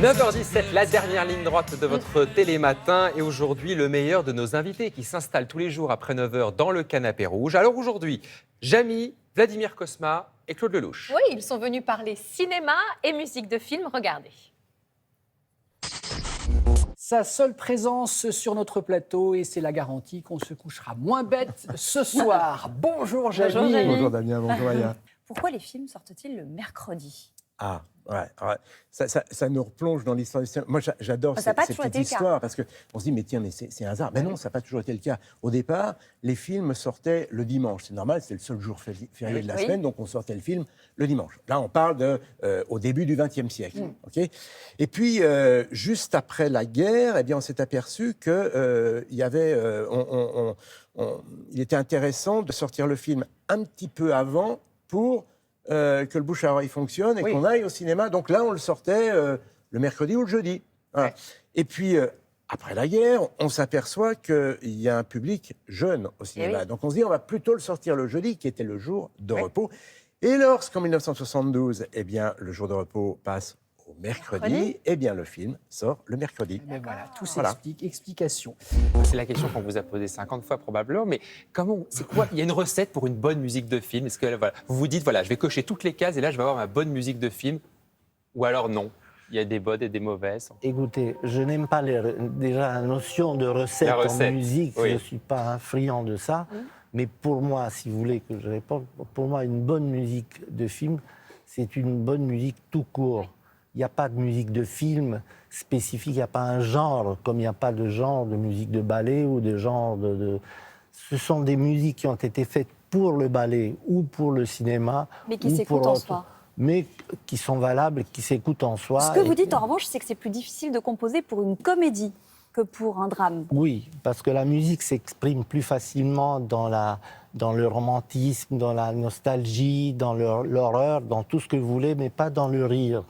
9h17, la dernière ligne droite de votre télématin. Et aujourd'hui, le meilleur de nos invités qui s'installent tous les jours après 9h dans le canapé rouge. Alors aujourd'hui, Jamy, Vladimir Cosma et Claude Lelouch. Oui, ils sont venus parler cinéma et musique de film. Regardez. Sa seule présence sur notre plateau et c'est la garantie qu'on se couchera moins bête ce soir. Bonjour Jamy. Bonjour, Jamy. Bonjour Damien, bonjour Aya. Pourquoi les films sortent-ils le mercredi ? Ah, ouais. Ça nous replonge dans l'histoire du cinéma. Moi, j'adore Ça n'a pas cette toujours petite été le cas. histoire parce qu'on se dit, mais tiens, mais c'est un hasard. Mais non, ça n'a pas toujours été le cas. Au départ, les films sortaient le dimanche. C'est normal, c'est le seul jour férié de la semaine, donc on sortait le film le dimanche. Là, on parle au début du XXe siècle. Okay, et puis, juste après la guerre, eh bien, on s'est aperçu qu'il y avait... il était intéressant de sortir le film un petit peu avant pour... que le bouche à oreille fonctionne et qu'on aille au cinéma. Donc là, on le sortait le mercredi ou le jeudi. Voilà. Ouais. Et puis, après la guerre, on s'aperçoit qu'il y a un public jeune au cinéma. Oui. Donc on se dit, on va plutôt le sortir le jeudi, qui était le jour de repos. Et lorsqu'en 1972, eh bien, le jour de repos passe au mercredi, eh bien, le film sort le mercredi. Mais voilà, tout s'explique. Explication. C'est la question qu'on vous a posée 50 fois probablement, mais c'est quoi ? Il y a une recette pour une bonne musique de film ? Est-ce que voilà, vous vous dites, voilà, je vais cocher toutes les cases et là, je vais avoir ma bonne musique de film ? Ou alors non ? Il y a des bonnes et des mauvaises. Écoutez, je n'aime pas déjà la notion de recette en musique, je ne suis pas un friand de ça. Mais pour moi, si vous voulez que je réponde, pour moi, une bonne musique de film, c'est une bonne musique tout court. Il n'y a pas de musique de film spécifique, il n'y a pas un genre, comme il n'y a pas de genre de musique de ballet ou de genre de... Ce sont des musiques qui ont été faites pour le ballet ou pour le cinéma. Mais qui s'écoutent en soi. Mais qui sont valables, qui s'écoutent en soi. Ce que vous dites en revanche, c'est que c'est plus difficile de composer pour une comédie que pour un drame. Oui, parce que la musique s'exprime plus facilement dans le romantisme, dans la nostalgie, dans l'horreur, dans tout ce que vous voulez, mais pas dans le rire.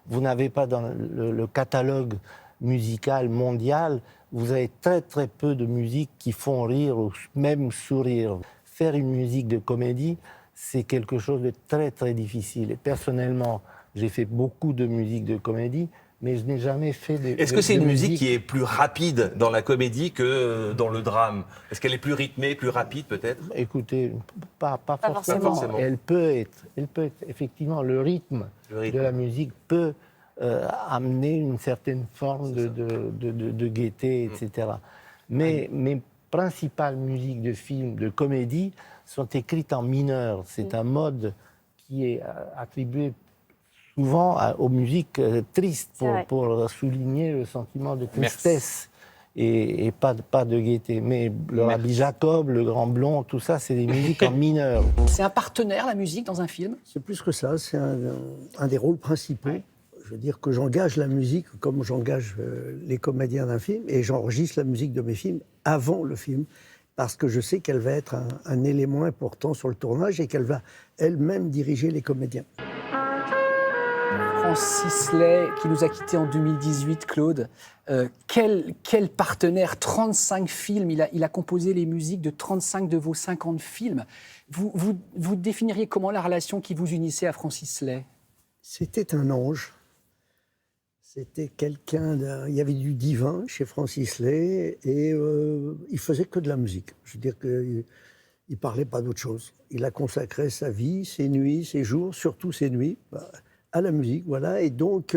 Vous n'avez pas dans le catalogue musical mondial, vous avez très très peu de musiques qui font rire ou même sourire. Faire une musique de comédie, c'est quelque chose de très très difficile. Et personnellement, j'ai fait beaucoup de musique de comédie, mais je n'ai jamais fait de... Est-ce que c'est une musique qui est plus rapide dans la comédie que dans le drame ? Est-ce qu'elle est plus rythmée, plus rapide peut-être ? Écoutez, pas forcément. Elle peut être, effectivement, le rythme de la musique peut amener une certaine forme de gaieté, etc. Mais mes principales musiques de films, de comédie, sont écrites en mineur. C'est un mode qui est attribué souvent aux musiques tristes pour souligner le sentiment de tristesse et pas de gaieté. Mais le Rabbi Jacob, le Grand Blond, tout ça, c'est des musiques en mineur. C'est un partenaire, la musique, dans un film ? C'est plus que ça, c'est un des rôles principaux. Ouais. Je veux dire que j'engage la musique comme j'engage les comédiens d'un film et j'enregistre la musique de mes films avant le film parce que je sais qu'elle va être un élément important sur le tournage et qu'elle va elle-même diriger les comédiens. Francis Lay, qui nous a quittés en 2018, Claude. Quel partenaire, 35 films, il a composé les musiques de 35 de vos 50 films. Vous définiriez comment la relation qui vous unissait à Francis Lay ? C'était un ange. C'était quelqu'un... Il y avait du divin chez Francis Lay et il faisait que de la musique. Je veux dire qu'il ne parlait pas d'autre chose. Il a consacré sa vie, ses nuits, ses jours, surtout ses nuits, à la musique, voilà. Et donc,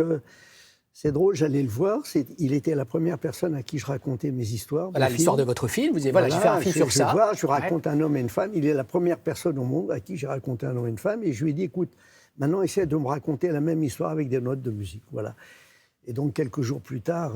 c'est drôle, j'allais le voir. Il était la première personne à qui je racontais mes histoires. Voilà l'histoire de votre film. Vous disiez, voilà, j'ai fait un film sur ça. Je raconte un homme et une femme. Il est la première personne au monde à qui j'ai raconté un homme et une femme. Et je lui ai dit, écoute, maintenant, essaie de me raconter la même histoire avec des notes de musique, voilà. Et donc, quelques jours plus tard,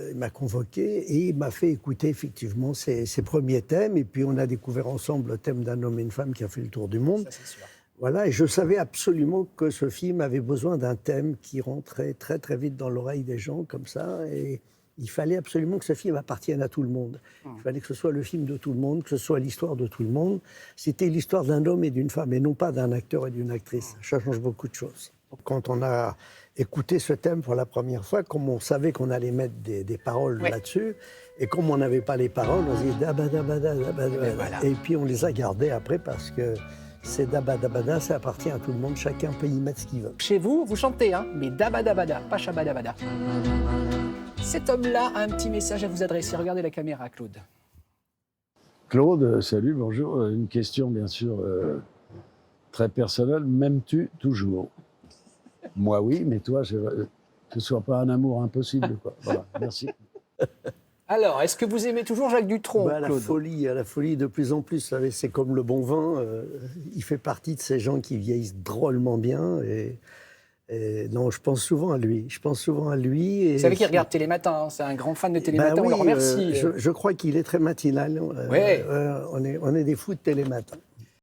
il m'a convoqué et il m'a fait écouter effectivement ses premiers thèmes. Et puis, on a découvert ensemble le thème d'un homme et une femme qui a fait le tour du monde. Ça, c'est sûr. Voilà, et je savais absolument que ce film avait besoin d'un thème qui rentrait très, très vite dans l'oreille des gens, comme ça. Et il fallait absolument que ce film appartienne à tout le monde. Il fallait que ce soit le film de tout le monde, que ce soit l'histoire de tout le monde. C'était l'histoire d'un homme et d'une femme, et non pas d'un acteur et d'une actrice. Ça change beaucoup de choses. Quand on a écouté ce thème pour la première fois, comme on savait qu'on allait mettre des paroles là-dessus, et comme on n'avait pas les paroles, on se dit... Et puis on les a gardées après parce que C'est dabada, ça appartient à tout le monde, chacun peut y mettre ce qu'il veut. Chez vous, vous chantez, hein, mais dabada, pas shabadabada. Cet homme-là a un petit message à vous adresser. Regardez la caméra, Claude. Claude, salut, bonjour. Une question, bien sûr, très personnelle. M'aimes-tu toujours? Moi, oui, mais toi, que ce ne soit pas un amour impossible, quoi. Voilà, merci. Alors, est-ce que vous aimez toujours Jacques Dutronc, À la Claude? folie de plus en plus. Vous savez, c'est comme le bon vin. Il fait partie de ces gens qui vieillissent drôlement bien. Et non, je pense souvent à lui. Et Vous savez qu'il regarde Télématin, hein, c'est un grand fan de Télématin, Ben on le oui, remercie. je crois qu'il est très matinal. Ouais. On est des fous de Télématin.